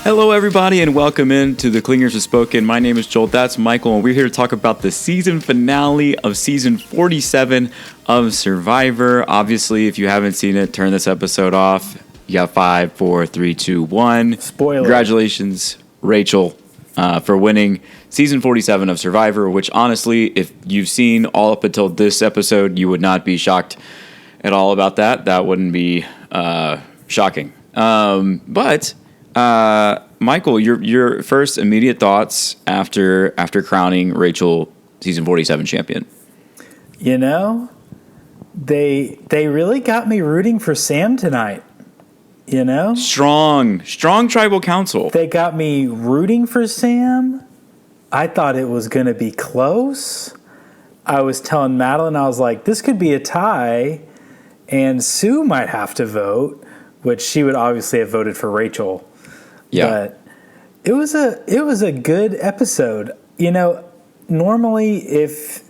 Hello, everybody, and welcome in to the Clingers Have Spoken. My name is Joel. That's Michael, and we're here to talk about the season finale of season 47 of Survivor. Obviously, if you haven't seen it, turn this episode off. You got 5, 4, 3, 2, 1. Spoiler. Congratulations, Rachel, for winning season 47 of Survivor, which honestly, if you've seen all up until this episode, you would not be shocked at all about that. That wouldn't be shocking. Michael, your first immediate thoughts after crowning Rachel season 47 champion. You know, they really got me rooting for Sam tonight. You know? Strong tribal council. They got me rooting for Sam. I thought it was going to be close. I was telling Madeline, I was like, this could be a tie, and Sue might have to vote, which she would obviously have voted for Rachel. Yeah. But it was a good episode. You know, normally if,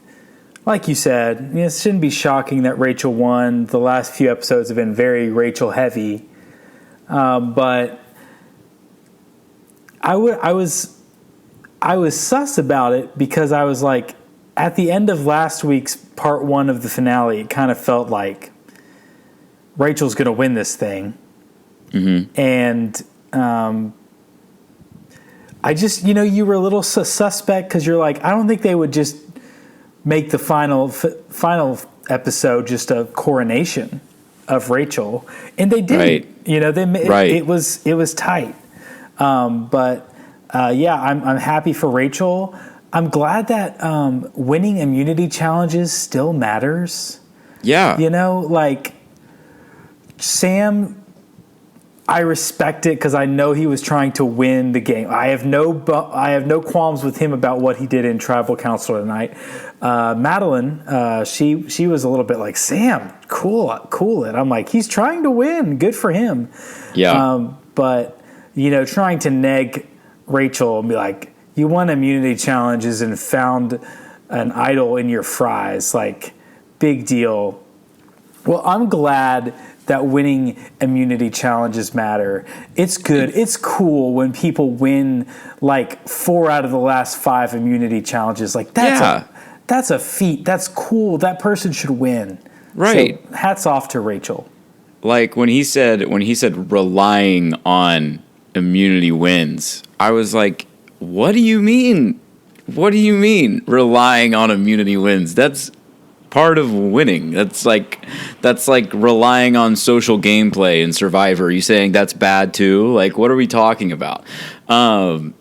like you said, it shouldn't be shocking that Rachel won. The last few episodes have been very Rachel heavy. But I was sus about it because I was like, at the end of last week's part 1 of the finale, it kind of felt like Rachel's going to win this thing. Mm-hmm. And I just, you were a little suspect because you're like, I don't think they would just make the final episode just a coronation of Rachel, and they did. Right. It was tight. I'm happy for Rachel. I'm glad that winning immunity challenges still matters. Yeah. Sam, I respect it because I know he was trying to win the game. I have no qualms with him about what he did in tribal council tonight. Madeline, she was a little bit like, Sam, cool it. I'm like, he's trying to win. Good for him. Yeah. But trying to neg Rachel and be like, you won immunity challenges and found an idol in your fries, like, big deal. Well, I'm glad that winning immunity challenges matter. It's good. It's cool when people win like 4 out of the last 5 immunity challenges. Like that's a feat. That's cool. That person should win. Right. So, hats off to Rachel. Like when he said relying on immunity wins, I was like, what do you mean? What do you mean relying on immunity wins? That's part of winning. That's like relying on social gameplay in Survivor. Are you saying that's bad too? Like, what are we talking about? Fabio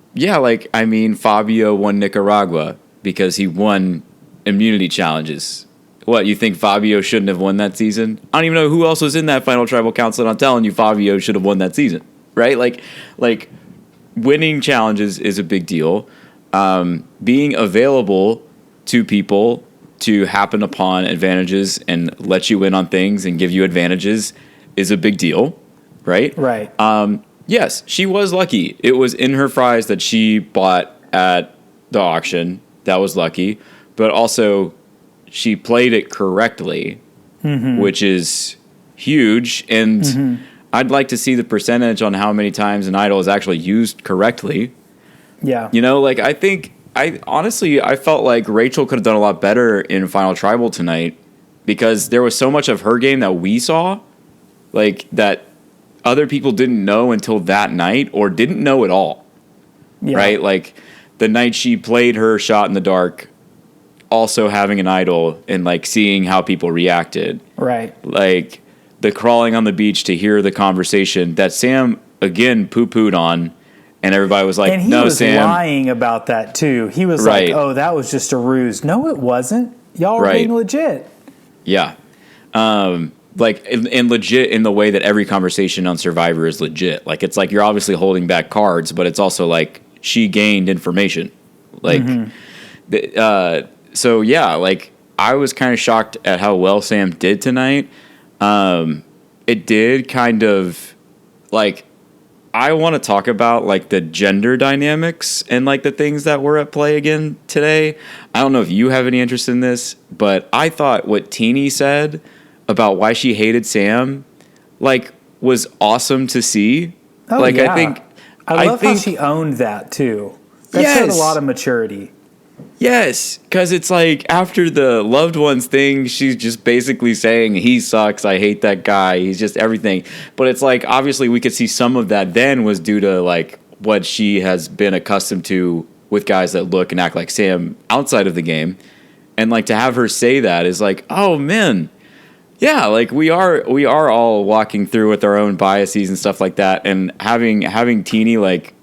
won Nicaragua because he won immunity challenges. What, you think Fabio shouldn't have won that season? I don't even know who else was in that final tribal council, and I'm telling you, Fabio should have won that season, right? Like winning challenges is a big deal. Being available to people to happen upon advantages and let you in on things and give you advantages is a big deal, right? Right. Yes, she was lucky. It was in her fries that she bought at the auction. That was lucky. But also, she played it correctly, mm-hmm. which is huge. And mm-hmm. I'd like to see the percentage on how many times an idol is actually used correctly. Yeah. I felt like Rachel could have done a lot better in Final Tribal tonight because there was so much of her game that we saw, like, that other people didn't know until that night or didn't know at all, right? Like, the night she played her shot in the dark, also having an idol and, like, seeing how people reacted. Right. Like, the crawling on the beach to hear the conversation that Sam, again, poo-pooed on. And everybody was like, no, Sam. And he was lying about that, too. He was like, oh, that was just a ruse. No, it wasn't. Y'all were being legit. Yeah. And legit in the way that every conversation on Survivor is legit. Like, it's like you're obviously holding back cards, but it's also like she gained information. Like, mm-hmm. I was kind of shocked at how well Sam did tonight. It did kind of, like, I want to talk about, like, the gender dynamics and, like, the things that were at play again today. I don't know if you have any interest in this, but I thought what Teenie said about why she hated Sam, like, was awesome to see. Oh, like, yeah. I love how think- she owned that too. That showed a Yes. lot of maturity. Yes, because it's like after the loved ones thing, she's just basically saying he sucks. I hate that guy. He's just everything. But it's like obviously we could see some of that then was due to like what she has been accustomed to with guys that look and act like Sam outside of the game, and like to have her say that is like, oh man, yeah, like we are all walking through with our own biases and stuff like that, and having Teeny like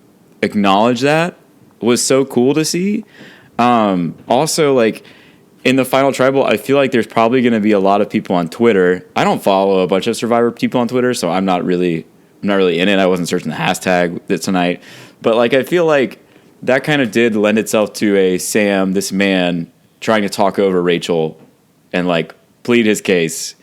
acknowledge that was so cool to see. Also, like in the final tribal, I feel like there's probably going to be a lot of people on Twitter. I don't follow a bunch of Survivor people on Twitter, so I'm not really in it. I wasn't searching the hashtag tonight, but like I feel like that kind of did lend itself to a Sam, this man, trying to talk over Rachel and like plead his case.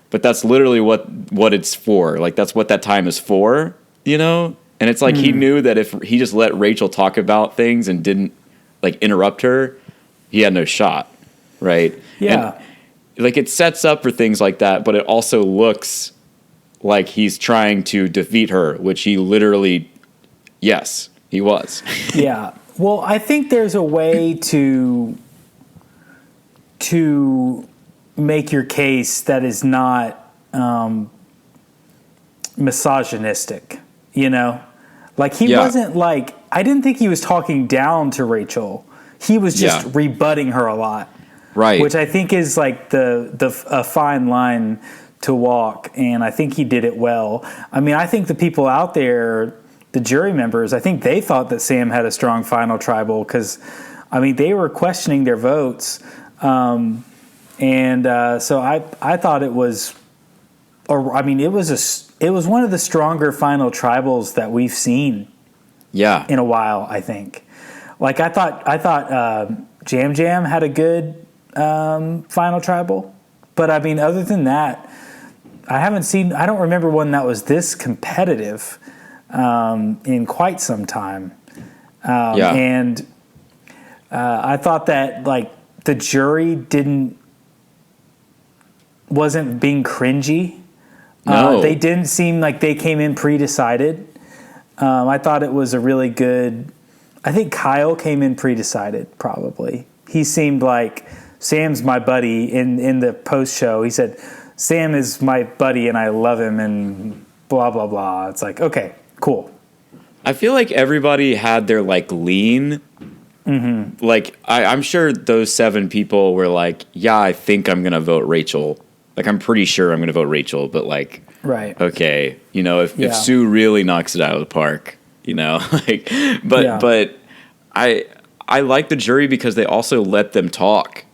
But that's literally what it's for. Like that's what that time is for, you know? And it's like he knew that if he just let Rachel talk about things and didn't like interrupt her, he had no shot, right? Yeah. And, like it sets up for things like that, but it also looks like he's trying to defeat her, which he literally, yes, he was. Yeah. Well, I think there's a way to make your case that is not misogynistic, you know? Like he wasn't like, I didn't think he was talking down to Rachel. He was just rebutting her a lot. Right. Which I think is like a fine line to walk, and I think he did it well. I mean, I think the people out there, the jury members, I think they thought that Sam had a strong final tribal because, I mean, they were questioning their votes. So I thought it was, it was one of the stronger final tribals that we've seen in a while, I think. Like I thought Jam Jam had a good final tribal, but I mean, other than that, I don't remember one that was this competitive in quite some time. And I thought that like the jury wasn't being cringy. No. They didn't seem like they came in pre-decided. I thought it was a really good. I think Kyle came in pre-decided. Probably he seemed like Sam's my buddy. In the post show, he said Sam is my buddy and I love him and blah blah blah. It's like okay, cool. I feel like everybody had their like lean. Mm-hmm. Like I'm sure those 7 people were like, yeah, I think I'm gonna vote Rachel. Like I'm pretty sure I'm gonna vote Rachel, but like, right? Okay, you know, if Sue really knocks it out of the park, you know, like, but I like the jury because they also let them talk.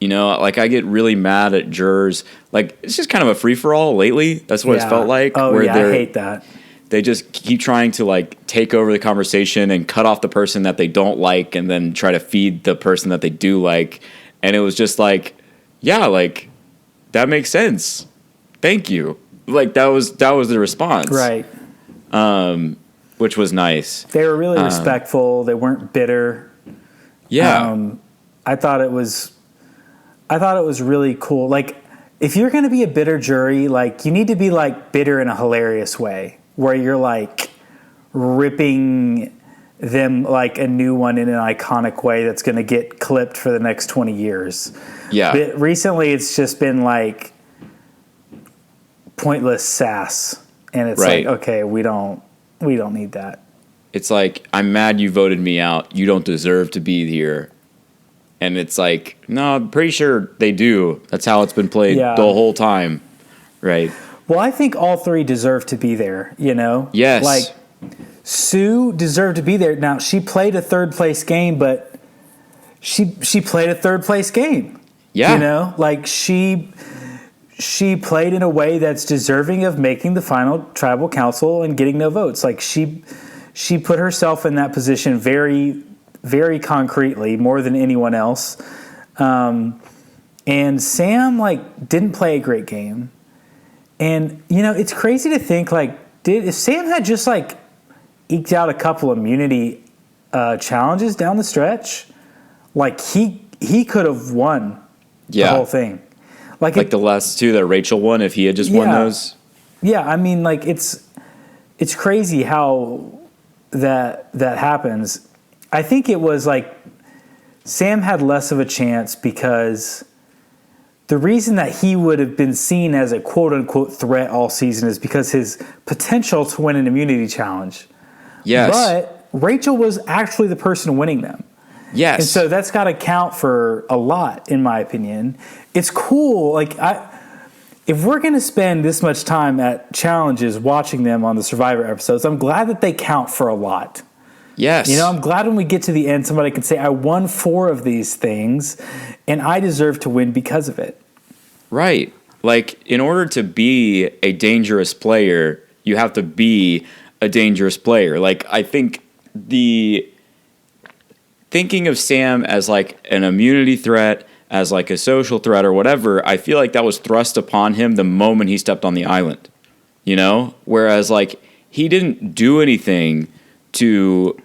You know, like I get really mad at jurors. Like it's just kind of a free for all lately. That's what it's felt like. Oh yeah, I hate that. They just keep trying to like take over the conversation and cut off the person that they don't like, and then try to feed the person that they do like. And it was just like, yeah, like that makes sense. Thank you. Like that was the response, right? Which was nice. They were really respectful. They weren't bitter. Yeah, I thought it was really cool. Like, if you're going to be a bitter jury, like, you need to be, like, bitter in a hilarious way, where you're, like, ripping them, like, a new one in an iconic way that's going to get clipped for the next 20 years. Yeah. But recently, it's just been, like, pointless sass. And it's like, okay, we don't need that. It's like, I'm mad you voted me out. You don't deserve to be here. And it's like, no, I'm pretty sure they do. That's how it's been played the whole time, right? Well, I think all 3 deserve to be there, you know? Yes. Like, Sue deserved to be there. Now, she played a third-place game, but she played a third-place game. Yeah. You know? Like, she played in a way that's deserving of making the final tribal council and getting no votes. Like, she put herself in that position very, very concretely, more than anyone else. And Sam, like, didn't play a great game. And, you know, it's crazy to think, like, if Sam had just, like, eked out a couple immunity challenges down the stretch, like, he could have won the whole thing. Like the last 2 that Rachel won, if he had just won those. Yeah, I mean, like, it's crazy how that happens, I think it was like Sam had less of a chance because the reason that he would have been seen as a quote-unquote threat all season is because his potential to win an immunity challenge. Yes. But Rachel was actually the person winning them. Yes. And so that's got to count for a lot, in my opinion. It's cool. Like, if we're going to spend this much time at challenges watching them on the Survivor episodes, I'm glad that they count for a lot. Yes. You know, I'm glad when we get to the end, somebody can say, I won 4 of these things, and I deserve to win because of it. Right. Like, in order to be a dangerous player, you have to be a dangerous player. Like, I think thinking of Sam as like an immunity threat, as like a social threat or whatever, I feel like that was thrust upon him the moment he stepped on the island, you know? Whereas like he didn't do anything to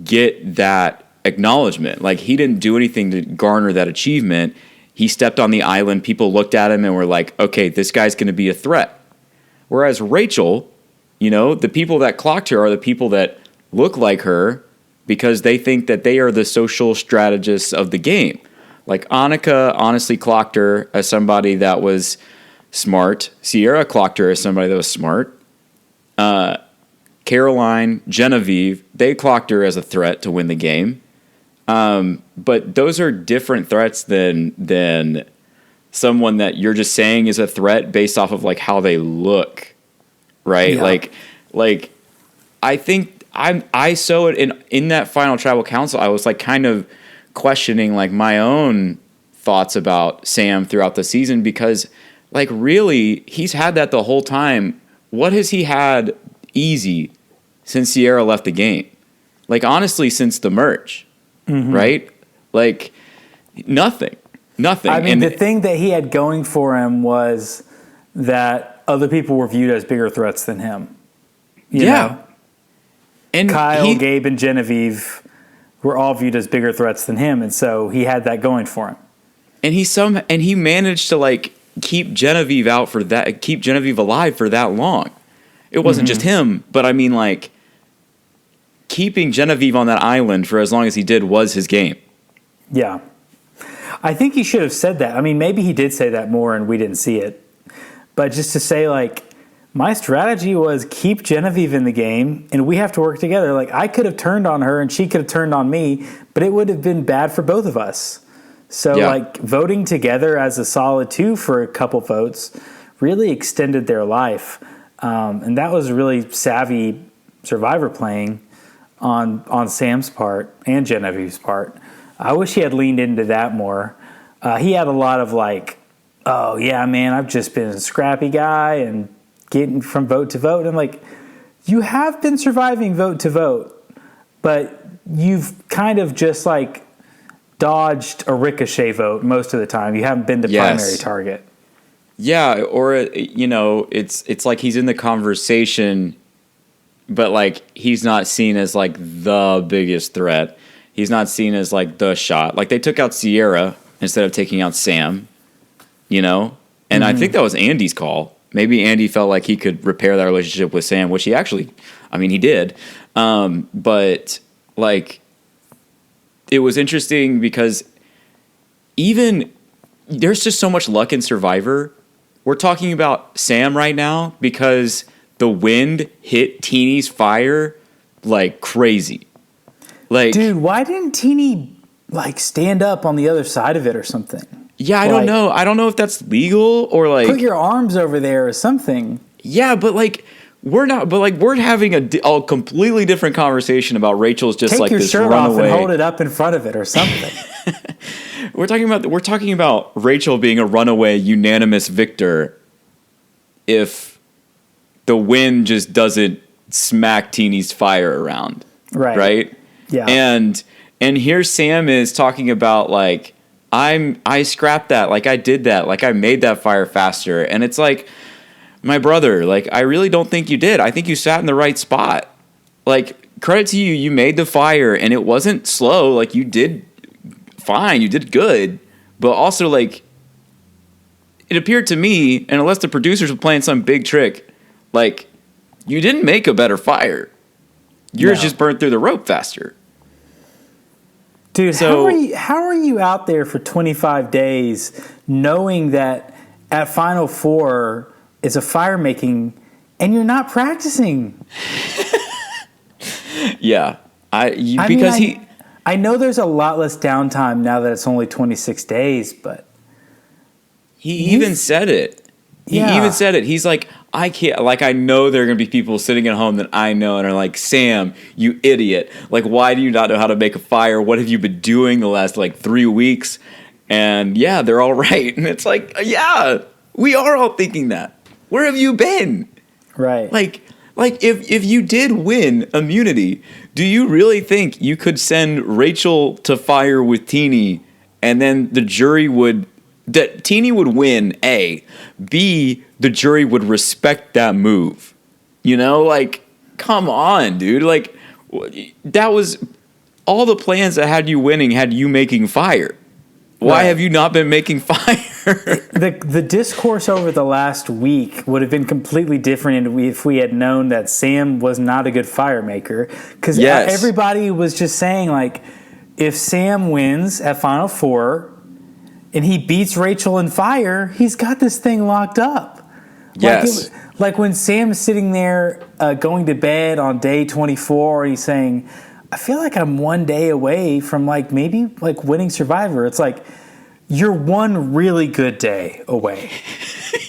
get that acknowledgement. Like he didn't do anything to garner that achievement. He stepped on the island, people looked at him and were like, okay, this guy's going to be a threat. Whereas Rachel, you know, the people that clocked her are the people that look like her because they think that they are the social strategists of the game. Like Annika honestly clocked her as somebody that was smart. Sierra clocked her as somebody that was smart. Caroline, Genevieve, they clocked her as a threat to win the game. But those are different threats than someone that you're just saying is a threat based off of like how they look, right? Yeah. Like I think I saw it in that final tribal council. I was like kind of questioning like my own thoughts about Sam throughout the season because like really he's had that the whole time. What has he had easy since Sierra left the game? Like honestly, since the merge, right? Like nothing. I mean, the thing that he had going for him was that other people were viewed as bigger threats than him. You know? And Kyle, Gabe, and Genevieve were all viewed as bigger threats than him, and so he had that going for him. And he managed to like keep Genevieve alive for that long. It wasn't just him, but I mean like keeping Genevieve on that island for as long as he did was his game. Yeah. I think he should have said that. I mean, maybe he did say that more and we didn't see it. But just to say, like, my strategy was keep Genevieve in the game and we have to work together. Like, I could have turned on her and she could have turned on me, but it would have been bad for both of us. So, like, voting together as a solid 2 for a couple votes really extended their life. And that was really savvy Survivor playing on Sam's part and Genevieve's part. I wish he had leaned into that more. He had a lot of like, oh yeah, man, I've just been a scrappy guy and getting from vote to vote. And I'm like, you have been surviving vote to vote, but you've kind of just like dodged a ricochet vote most of the time. You haven't been the primary target. Yeah, or you know, it's like he's in the conversation, but like he's not seen as like the biggest threat. He's not seen as like the shot. Like they took out Sierra instead of taking out Sam, you know? And I think that was Andy's call. Maybe Andy felt like he could repair that relationship with Sam, which he actually, I mean, he did. But like it was interesting because even there's just so much luck in Survivor. We're talking about Sam right now because the wind hit Teeny's fire like crazy. Like, dude, why didn't Teeny like stand up on the other side of it or something? Yeah, I don't know. I don't know if that's legal or like put your arms over there or something. Yeah, but like we're not. But like we're having a completely different conversation about Rachel's just take like your this shirt runaway. off and hold it up in front of it or something. We're talking about Rachel being a runaway unanimous victor if the wind just doesn't smack Teeny's fire around. Right? Yeah. And here Sam is talking about like I scrapped that, like I did that, like I made that fire faster. And it's like, my brother, like I really don't think you did. I think you sat in the right spot. Like credit to you, you made the fire and it wasn't slow. Like you did fine, you did good. But also like it appeared to me, and unless the producers were playing some big trick, like you didn't make a better fire. Yours No. just burned through the rope faster. Dude, So- how are you out there for 25 days knowing that at Final Four is a fire making and you're not practicing? Yeah. I know there's a lot less downtime now that it's only 26 days, but he even said it. He Yeah. even said it. He's like, I can't, like, I know there are going to be people sitting at home that I know and are like, Sam, you idiot. Like, why do you not know how to make a fire? What have you been doing the last, 3 weeks? And yeah, they're all right. And it's like, yeah, we are all thinking that. Where have you been? right. Like if you did win immunity, do you really think you could send Rachel to fire with Teeny and then the jury that Teeny would win, A, B, the jury would respect that move? You know, like, come on, dude. Like, that was all the plans that had you winning, had you making fire. Why Right. have you not been making fire? The discourse over the last week would have been completely different if we had known that Sam was not a good fire maker. Because Yes. everybody was just saying, like, if Sam wins at Final Four and he beats Rachel in fire, he's got this thing locked up. Yes. Like when Sam's sitting there going to bed on day 24, and he's saying, I feel like I'm one day away from maybe winning Survivor. It's like, you're one really good day away.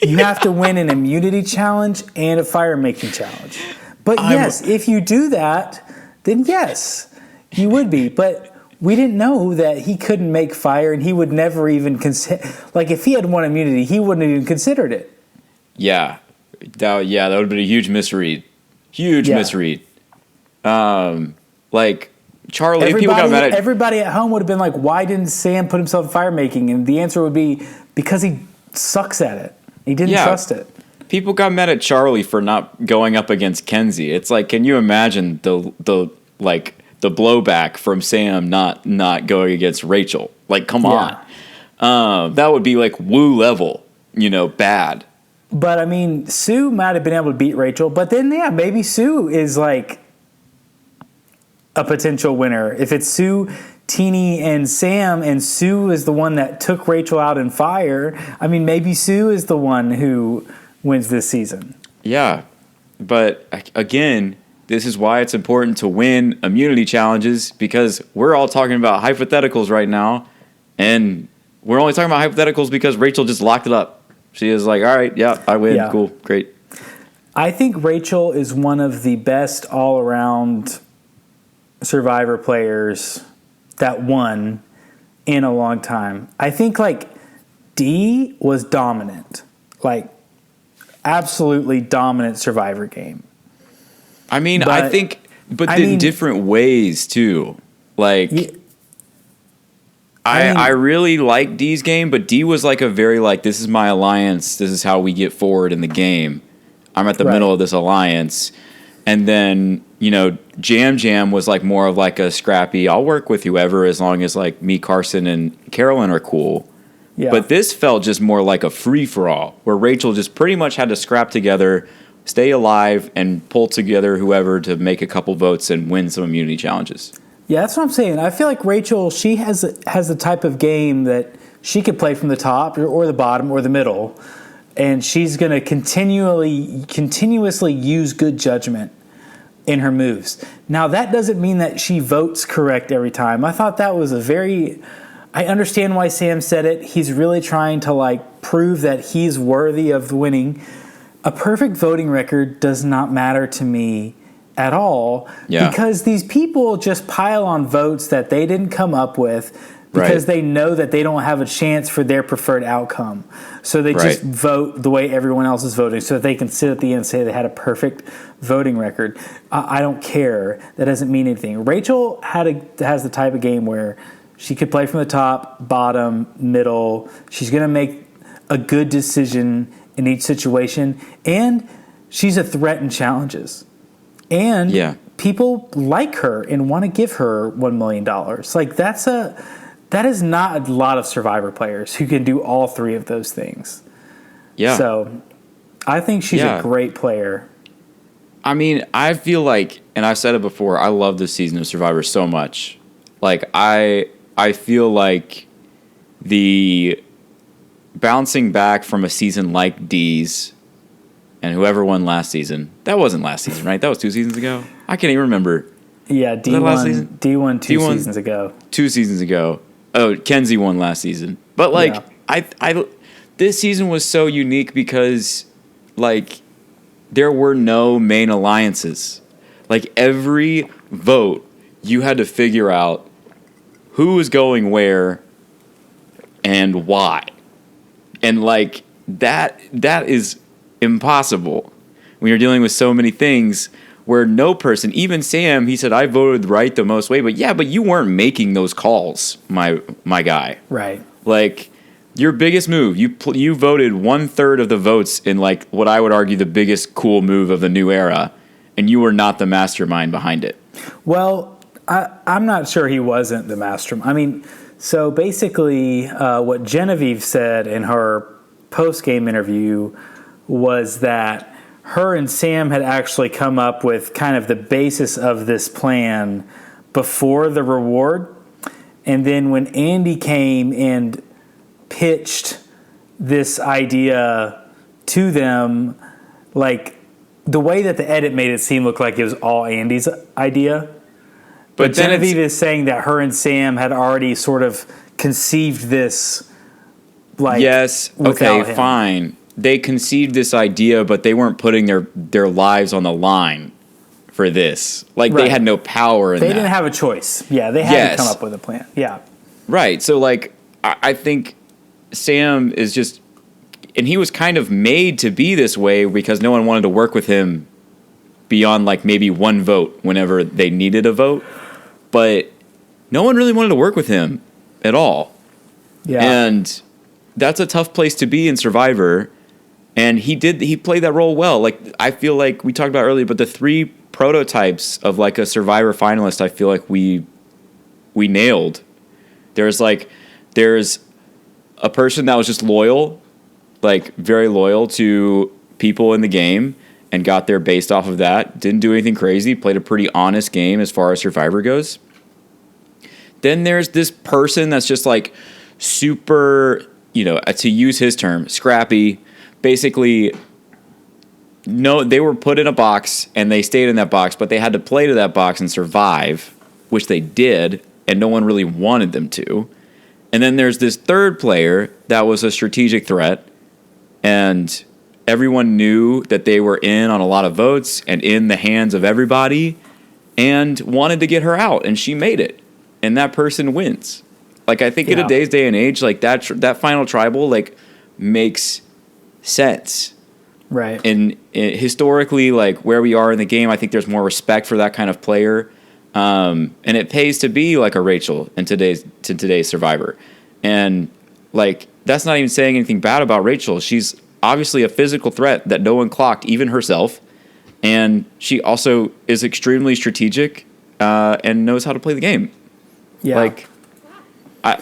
You have to win an immunity challenge and a fire making challenge. But yes, if you do that, then yes, you would be. But we didn't know that he couldn't make fire, and he would never even consider. Like, if he had won immunity, he wouldn't have even considered it. Yeah. That would have been a huge misread. Huge Yeah. misread. Charlie, people got mad at... Everybody at home would have been like, why didn't Sam put himself in fire making? And the answer would be because he sucks at it. He didn't trust it. People got mad at Charlie for not going up against Kenzie. It's like, can you imagine the blowback from Sam not going against Rachel? Like, come on. That would be like woo level, bad. But I mean, Sue might have been able to beat Rachel, but then maybe Sue is like a potential winner. If it's Sue, Teeny, and Sam, and Sue is the one that took Rachel out in fire, I mean, maybe Sue is the one who wins this season. Yeah. But again, this is why it's important to win immunity challenges, because we're all talking about hypotheticals right now, and we're only talking about hypotheticals because Rachel just locked it up. She is like, all right, yeah, I win. Yeah. Cool, great. I think Rachel is one of the best all-around Survivor players that won in a long time. I think Dee was dominant, absolutely dominant Survivor game. I mean, But- I think, but I in mean- different ways too. I I really like Dee's game, but Dee was like a very this is my alliance. This is how we get forward in the game. I'm at the Right. middle of this alliance. And then, Jam Jam was more of a scrappy, I'll work with whoever as long as me, Carson, and Carolyn are cool. Yeah. But this felt just more like a free-for-all, where Rachel just pretty much had to scrap together, stay alive, and pull together whoever to make a couple votes and win some immunity challenges. Yeah, that's what I'm saying. I feel like Rachel, she has the type of game that she could play from the top or the bottom or the middle, and she's going to continuously use good judgment in her moves. Now, that doesn't mean that she votes correct every time. I thought that was I understand why Sam said it. He's really trying to prove that he's worthy of winning. A perfect voting record does not matter to me at all, because these people just pile on votes that they didn't come up with because they know that they don't have a chance for their preferred outcome. So they just vote the way everyone else is voting so that they can sit at the end and say they had a perfect voting record. I don't care. That doesn't mean anything. Rachel has the type of game where she could play from the top, bottom, middle. She's going to make a good decision in each situation, and she's a threat in challenges. And people like her and want to give her $1 million. That is not a lot of Survivor players who can do all three of those things. Yeah. So I think she's a great player. I mean, I feel like, and I've said it before, I love this season of Survivor so much. Like, I feel like the bouncing back from a season like D's and whoever won last season. That wasn't last season, right? That was 2 seasons ago. I can't even remember. Yeah, D1 two D1 seasons ago. 2 seasons ago. Oh, Kenzie won last season. But like, Yeah. I this season was so unique because like there were no main alliances. Like every vote, you had to figure out who was going where and why. And like that is impossible when you're dealing with so many things where no person, even Sam, he said, I voted right the most way. But you weren't making those calls, my guy. Right. Like, your biggest move, you voted 1/3 of the votes in, like, what I would argue the biggest cool move of the new era, and you were not the mastermind behind it. Well, I'm not sure he wasn't the mastermind. I mean, so basically what Genevieve said in her post-game interview was that her and Sam had actually come up with kind of the basis of this plan before the reward. And then when Andy came and pitched this idea to them, like the way that the edit made it seem looked like it was all Andy's idea. But Genevieve is saying that her and Sam had already sort of conceived this. Like, yes, okay, fine. They conceived this idea, but they weren't putting their lives on the line for this. Like, right. They had no power in that. They didn't have a choice. Yeah, they had to come up with a plan. Yeah. Right. So, like, I think Sam is just... And he was kind of made to be this way because no one wanted to work with him beyond, like, maybe one vote whenever they needed a vote. But no one really wanted to work with him at all. Yeah. And that's a tough place to be in Survivor. And he played that role well. Like, I feel like we talked about earlier, but the 3 prototypes of like a Survivor finalist, I feel like we nailed. There's a person that was just loyal, like very loyal to people in the game and got there based off of that. Didn't do anything crazy, played a pretty honest game as far as Survivor goes. Then there's this person that's just like super, to use his term, scrappy. Basically, no, they were put in a box and they stayed in that box, but they had to play to that box and survive, which they did, and no one really wanted them to. And then there's this third player that was a strategic threat, and everyone knew that they were in on a lot of votes and in the hands of everybody and wanted to get her out, and she made it. And that person wins. Like, I think in today's day and age, like that final tribal, like, makes sense. Right. And historically, like, where we are in the game, I think there's more respect for that kind of player. And it pays to be like a Rachel in today's Survivor. And, like, that's not even saying anything bad about Rachel. She's obviously a physical threat that no one clocked, even herself. And she also is extremely strategic and knows how to play the game. Yeah. Like,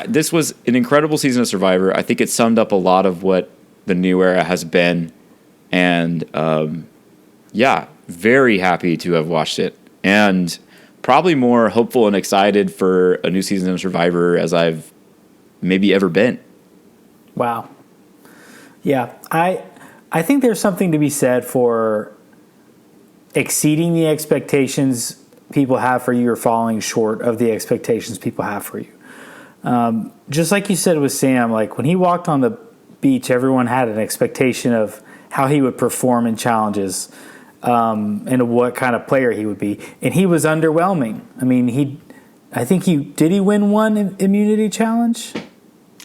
this was an incredible season of Survivor. I think it summed up a lot of what the new era has been. And, very happy to have watched it. And probably more hopeful and excited for a new season of Survivor as I've maybe ever been. Wow. Yeah, I think there's something to be said for exceeding the expectations people have for you or falling short of the expectations people have for you. Just like you said with Sam, like when he walked on the beach, everyone had an expectation of how he would perform in challenges and what kind of player he would be. And he was underwhelming. I mean, did he win one immunity challenge?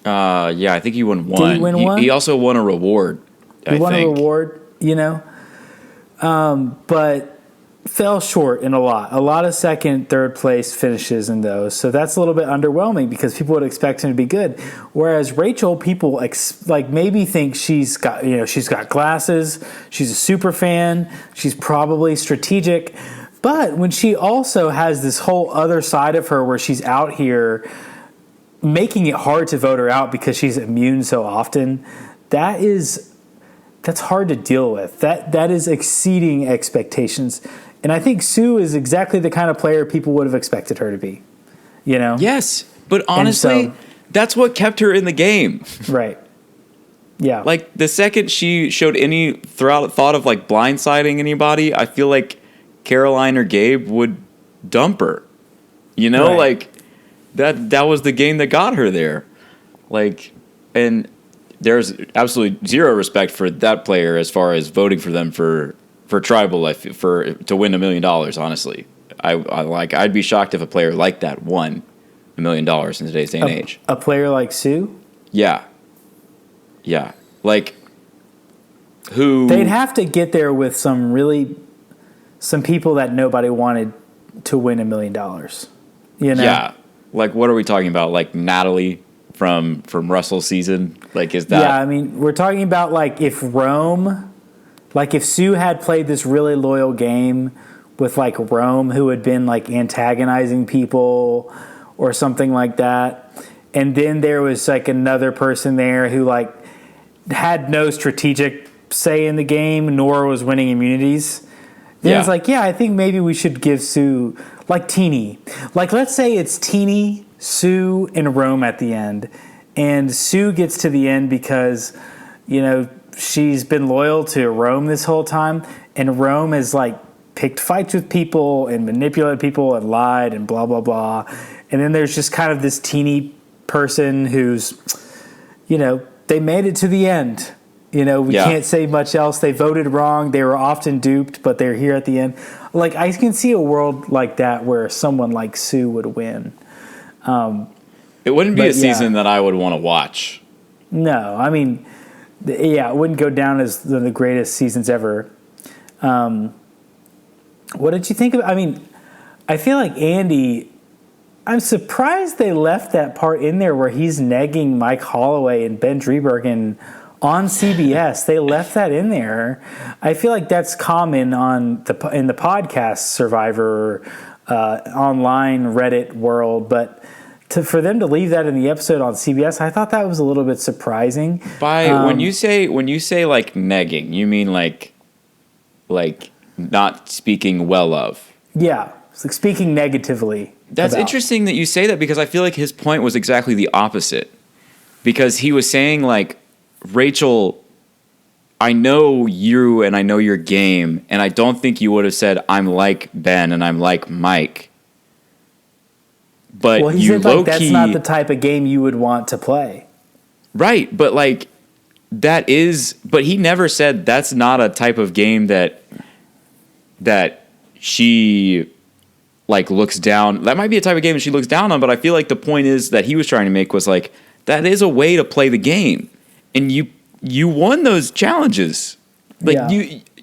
I think he won one. Did he win one? He also won a reward. He won a reward, but fell short in a lot of second, third place finishes in those. So that's a little bit underwhelming because people would expect him to be good. Whereas Rachel, people maybe think she's got glasses, she's a super fan, she's probably strategic. But when she also has this whole other side of her where she's out here making it hard to vote her out because she's immune so often, that is that's hard to deal with. That is exceeding expectations. And I think Sue is exactly the kind of player people would have expected her to be. You know? Yes, but honestly, that's what kept her in the game. Right. Yeah. Like, the second she showed any thought of, like, blindsiding anybody, I feel like Caroline or Gabe would dump her. You know? Right. Like, that was the game that got her there. Like, and there's absolutely zero respect for that player as far as voting for them for tribal life to win $1 million. Honestly, I'd be shocked if a player like that won $1 million in today's day and age. A player like Sue? Yeah, like who? They'd have to get there with some people that nobody wanted to win $1 million. You know? Yeah, like what are we talking about? Like Natalie from Russell's season? Like is that? Yeah, I mean, we're talking about like if Sue had played this really loyal game with like Rome, who had been like antagonizing people or something like that, and then there was like another person there who like had no strategic say in the game, nor was winning immunities. Then it's like, yeah, I think maybe we should give Sue like Teeny. Like let's say it's Teeny, Sue, and Rome at the end, and Sue gets to the end because, you know, she's been loyal to Rome this whole time, and Rome has like picked fights with people and manipulated people and lied and blah blah blah. And then there's just kind of this teeny person who's, you know, they made it to the end. You know, we can't say much else. They voted wrong. They were often duped, but they're here at the end. Like I can see a world like that where someone like Sue would win. It wouldn't be a season that I would want to watch. No, I mean, yeah, it wouldn't go down as the greatest seasons ever. What did you think of? I mean, I feel like Andy. I'm surprised they left that part in there where he's negging Mike Holloway and Ben Driebergen on CBS. They left that in there. I feel like that's common in the podcast Survivor online Reddit world, but for them to leave that in the episode on CBS, I thought that was a little bit surprising. When you say like negging, you mean like not speaking well of? Yeah, it's like speaking negatively. That's interesting that you say that, because I feel like his point was exactly the opposite. Because he was saying like, Rachel, I know you and I know your game, and I don't think you would have said I'm like Ben and I'm like Mike. But he said like that's not the type of game you would want to play. Right, but like but he never said that's not a type of game that she like looks down. That might be a type of game that she looks down on, but I feel like the point is that he was trying to make was like, that is a way to play the game. And you won those challenges. Like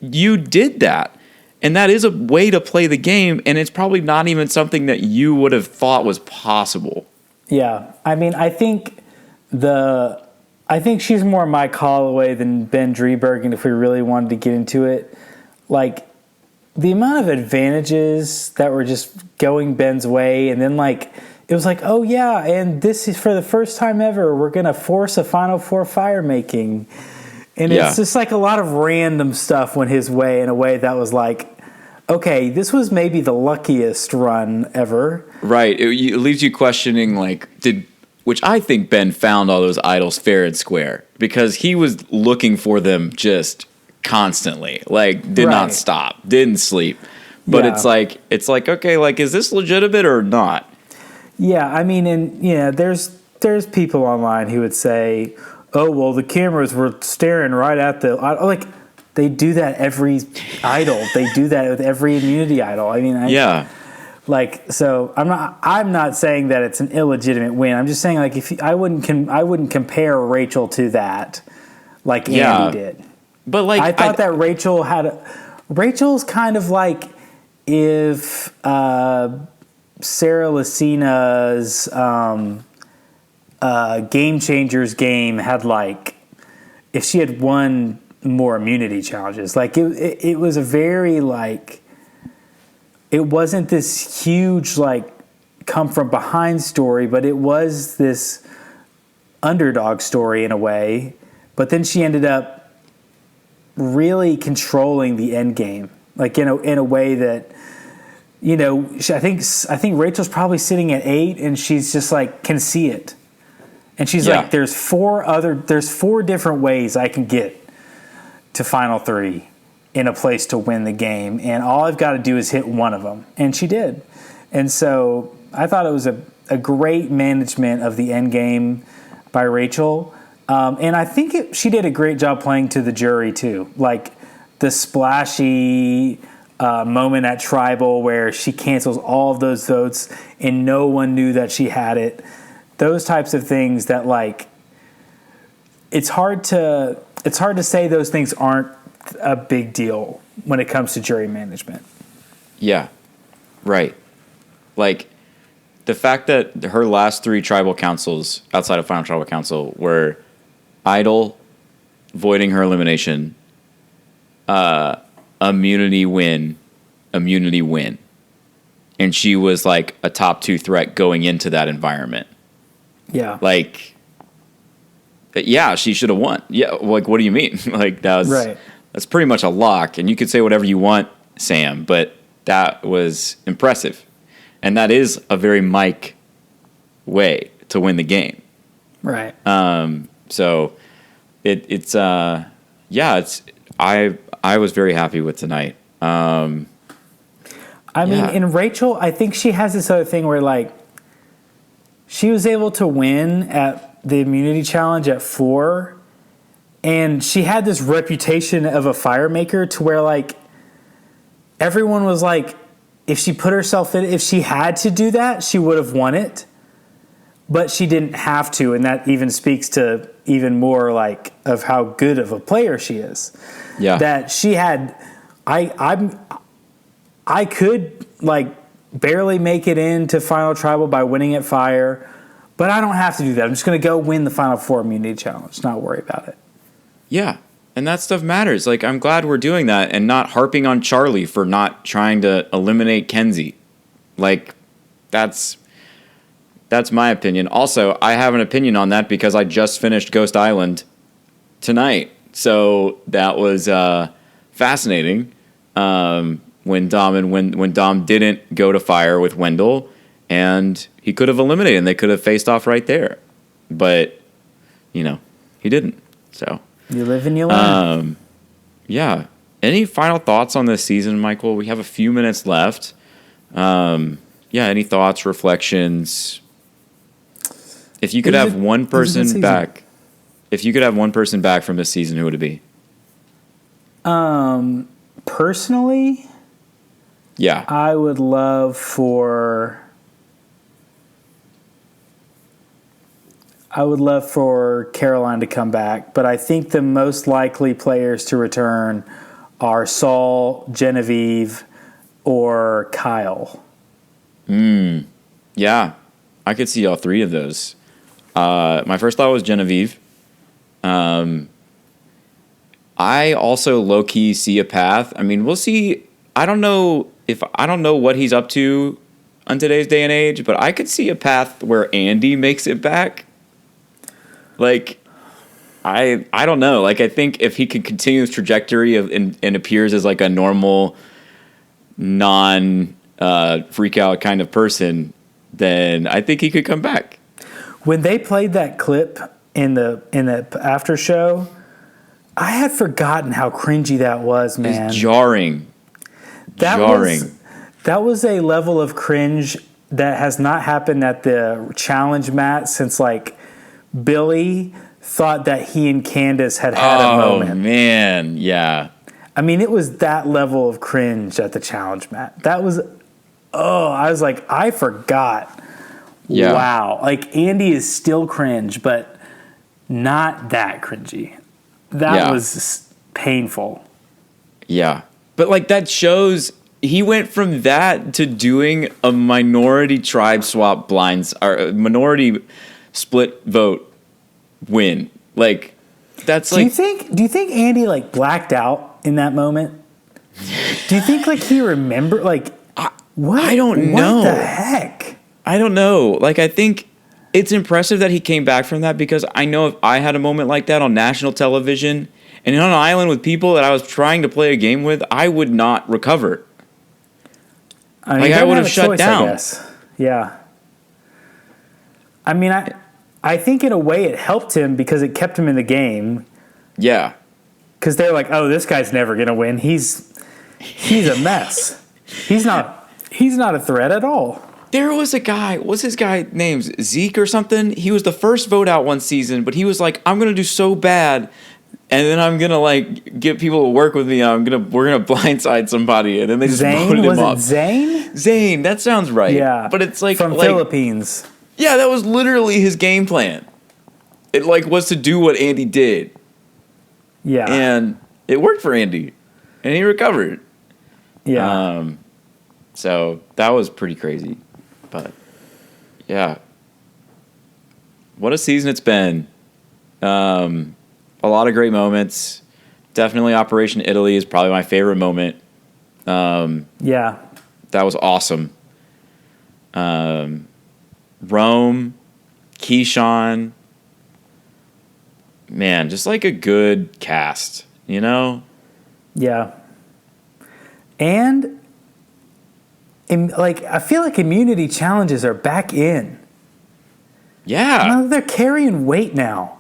you did that. And that is a way to play the game, and it's probably not even something that you would have thought was possible. Yeah. I mean, I think she's more Mike Holloway than Ben Driebergen if we really wanted to get into it. Like, the amount of advantages that were just going Ben's way, and then like it was like, oh yeah, and this is for the first time ever, we're gonna force a Final Four fire making. And it's just like a lot of random stuff went his way in a way that was like, okay, this was maybe the luckiest run ever. Right. It leaves you questioning, like, which I think Ben found all those idols fair and square, because he was looking for them just constantly, like did not stop, didn't sleep. But it's like, okay, like, is this legitimate or not? Yeah. I mean, and there's people online who would say, oh, well, the cameras were staring right at like, they do that every idol. They do that with every immunity idol. I mean, like, so I'm not saying that it's an illegitimate win. I'm just saying, like, I wouldn't compare Rachel to that, like Andy did. But like, I thought that Rachel's kind of like if Sarah Lacina's Game Changers game had like, if she had won more immunity challenges, like it was a very like, it wasn't this huge like come from behind story, but it was this underdog story in a way. But then she ended up really controlling the end game, like in a way that, I think Rachel's probably sitting at 8, and she's just like can see it, and she's Yeah. like, there's four different ways I can get to Final 3 in a place to win the game, and all I've got to do is hit one of them, and she did. And so I thought it was a great management of the end game by Rachel, and I think she did a great job playing to the jury too, like the splashy moment at Tribal where she cancels all of those votes and no one knew that she had it. Those types of things that, like, it's hard to say those things aren't a big deal when it comes to jury management. Yeah, right. Like, the fact that her last 3 tribal councils outside of Final Tribal Council were Idol, voiding her elimination, immunity win, and she was like a top 2 threat going into that environment. Yeah. Like, yeah, she should have won. Yeah, like, what do you mean? Like, that's pretty much a lock, and you could say whatever you want, Sam, but that was impressive. And that is a very Mike way to win the game. Right. So I was very happy with tonight. I mean, in Rachel, I think she has this other thing where, like, she was able to win at the immunity challenge at 4, and she had this reputation of a fire maker to where, like, everyone was like, if she put herself in, if she had to do that, she would have won it, but she didn't have to, and that even speaks to even more, like, of how good of a player she is. Yeah. That she had, I could, like, barely make it into Final Tribal by winning at Fire, but I don't have to do that. I'm just going to go win the Final 4 immunity challenge, not worry about it. Yeah, and that stuff matters. Like, I'm glad we're doing that and not harping on Charlie for not trying to eliminate Kenzie. Like, that's my opinion. Also, I have an opinion on that because I just finished Ghost Island tonight. So that was fascinating. When Dom didn't go to Fire with Wendell, and he could have eliminated, and they could have faced off right there, but he didn't. So you live and you learn. Yeah. Any final thoughts on this season, Michael? We have a few minutes left. Any thoughts, reflections? If you could have one person back, from this season, who would it be? Personally, yeah, I would love for Caroline to come back, but I think the most likely players to return are Saul, Genevieve, or Kyle. Yeah, I could see all 3 of those. My first thought was Genevieve. I also low-key see a path. I mean, we'll see. I don't know what he's up to on today's day and age, but I could see a path where Andy makes it back. Like, I don't know. Like, I think if he could continue his trajectory and appears as like a normal, freak out kind of person, then I think he could come back. When they played that clip in the after show, I had forgotten how cringy that was, man. It's jarring. That was a level of cringe that has not happened at the challenge mat since, like, Billy thought that he and Candace had a moment. Oh, man, yeah. I mean, it was that level of cringe at the challenge mat. That was, I was like, I forgot. Yeah. Wow. Like, Andy is still cringe, but not that cringy. That was painful. Yeah. But, like, that shows he went from that to doing a minority tribe swap blinds, or a minority split vote win. Like, that's like. Do you think Andy, like, blacked out in that moment? Do you think, like, he remembered, like, what? I don't know. What the heck? I don't know. Like, I think it's impressive that he came back from that, because I know if I had a moment like that on national television And on an island with people that I was trying to play a game with, I would not recover. I mean, Like, I don't would have have a shut choice, down. I guess. Yeah. I mean, I think in a way it helped him because it kept him in the game. Yeah. Because they're like, oh, this guy's never gonna win. He's a mess. He's not a threat at all. There was a guy, what's his guy name's Zeke or something? He was the first vote out one season, but he was like, I'm gonna do so bad, and then I'm gonna like get people to work with me. We're gonna blindside somebody, and then they just voted him up. Zane? Zane, that sounds right. Yeah. But it's like from Philippines. Yeah, that was literally his game plan. It like was to do what Andy did. Yeah. And it worked for Andy. And he recovered. Yeah. So that was pretty crazy. But yeah. What a season it's been. A lot of great moments. Definitely Operation Italy is probably my favorite moment. Yeah. That was awesome. Rome, Keyshawn. Man, just like a good cast, you know? Yeah. And like I feel like immunity challenges are back in. Yeah. They're carrying weight now.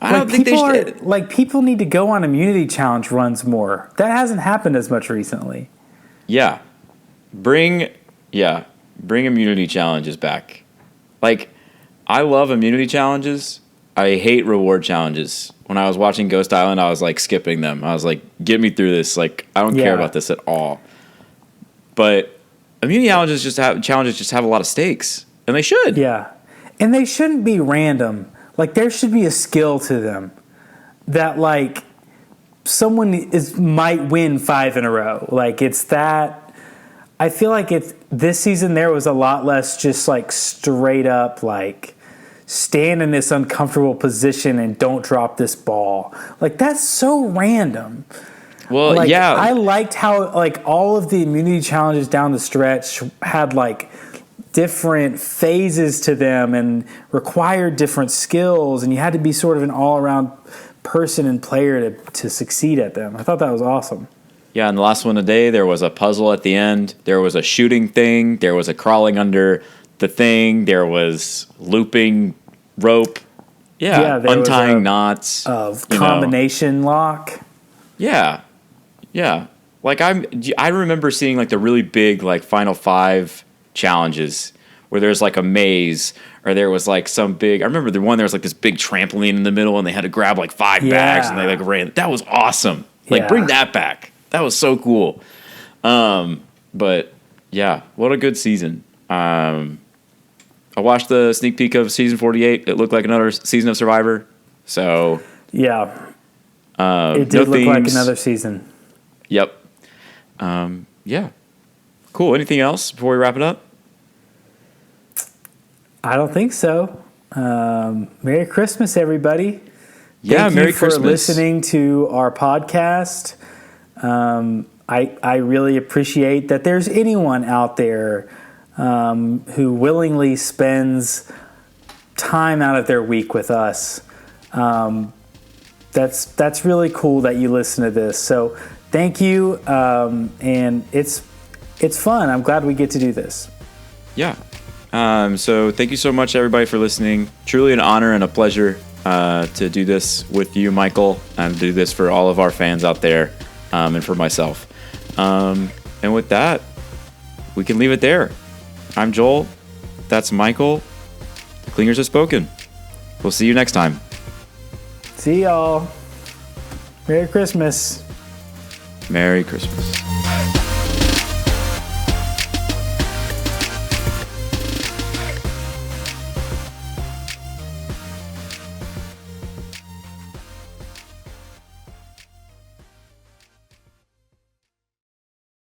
I don't think they should. Like people need to go on immunity challenge runs more. That hasn't happened as much recently. Yeah. Bring immunity challenges back. Like, I love immunity challenges. I hate reward challenges. When I was watching Ghost Island, I was like skipping them. I was like, get me through this. Like, I don't care about this at all. But immunity challenges just have a lot of stakes. And they should. Yeah. And they shouldn't be random. Like there should be a skill to them that like someone might win 5 in a row. Like it's that. I feel like this season there was a lot less just like straight up like stand in this uncomfortable position and don't drop this ball. Like that's so random. Well, like, yeah. I liked how like all of the immunity challenges down the stretch had like different phases to them and required different skills, and you had to be sort of an all-around person and player to succeed at them. I thought that was awesome. Yeah, and the last one today, there was a puzzle at the end. There was a shooting thing. There was a crawling under the thing. There was looping rope. Yeah, untying knots. Combination lock. Yeah. Like I remember seeing like the really big like Final 5 challenges where there's like a maze or there was like some big. I remember the one there was like this big trampoline in the middle and they had to grab like 5 bags and they like ran. That was awesome. Like bring that back. That was so cool. But yeah, what a good season. I watched the sneak peek of season 48. It looked like another season of Survivor. So yeah, it did look like another season. Yep. Yeah. Cool. Anything else before we wrap it up? I don't think so. Merry Christmas, everybody. Merry Christmas. Thank you for listening to our podcast. I really appreciate that there's anyone out there who willingly spends time out of their week with us. That's really cool that you listen to this. So thank you, and it's fun. I'm glad we get to do this. Yeah. So thank you so much, everybody, for listening. Truly an honor and a pleasure to do this with you, Michael, and do this for all of our fans out there and for myself. And with that, we can leave it there. I'm Joel. That's Michael. The Clingers have spoken. We'll see you next time. See y'all. Merry Christmas. Merry Christmas.